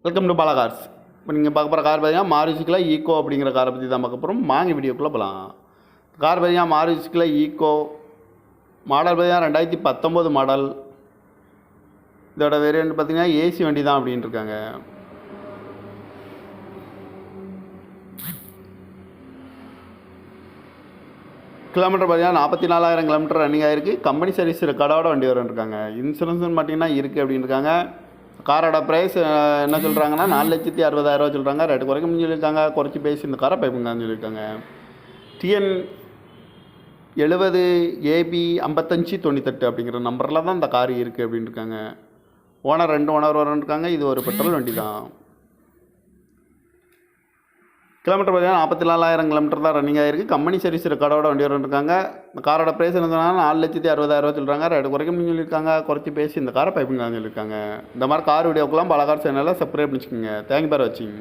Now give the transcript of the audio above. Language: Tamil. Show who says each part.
Speaker 1: Welcome to Bala cars. இப்போ நீங்கள் பார்க்க போகிற கார் பார்த்தீங்கன்னா மாருதிக்குள்ள ஈக்கோ அப்படிங்கிற காரை பற்றி தான் பார்க்க போகிறோம். வாங்க வீடியோக்குள்ளே போகலாம். கார் பார்த்தீங்கன்னா மாருதிக்குள்ள ஈக்கோ மாடல் பார்த்தீங்கன்னா 2019 மாடல். இதோட வேரியன்ட் பார்த்தீங்கன்னா ஏசி வண்டி தான் அப்படின்னு இருக்காங்க. கிலோமீட்டர் பார்த்தீங்கன்னா 44,000 கிலோமீட்டர் ரன்னிங் ஆகிருக்கு. கம்பெனி சர்வீஸ் ரெக்கார்டோட வண்டி வரும்னு இன்சூரன்ஸ்னு பார்த்தீங்கன்னா இருக்குது அப்படின்னு இருக்காங்க. காரோட ப்ரைஸ் என்ன சொல்கிறாங்கன்னா 4,60,000 சொல்கிறாங்க. ரேட்டு குறைக்கணும்னு சொல்லியிருக்காங்க. குறைச்சி பேசி இந்த காரை பைப்புங்கன்னு சொல்லியிருக்காங்க. TN 70 AB 5598 அப்படிங்கிற நம்பரில் தான் இந்த கார் இருக்குது அப்படின்னு இருக்காங்க. ஓனர் 2 ஓனர் வரன்ட்ருக்காங்க. இது ஒரு பெட்ரோல் வண்டி தான். கிலோமீட்டர் பார்த்தீங்கன்னா 44,000 கிலோமீட்டர் தான் ரன்னிங் ஆகிருக்கு. கம்பெனி சர்வீஸ் ரெக்கார்டோட வண்டி வரும்னு இந்த காரோட ப்ரைஸ் என்ன சொன்னாங்கன்னா 4,60,000 சொல்கிறாங்க. ரேட்டு குறைக்கணும்னு சொல்லியிருக்காங்க. குறைச்சி பேசி இந்த காரை பைப்புங்கன்னு சொல்லியிருக்காங்க. இந்த மாதிரி கார் வீடியோக்கெல்லாம் பாலா கார் சேனலில் சப்ஸ்கிரைப் பண்ணிச்சுக்கோங்க. தேங்க்யூ ஃபார் வாட்சிங்.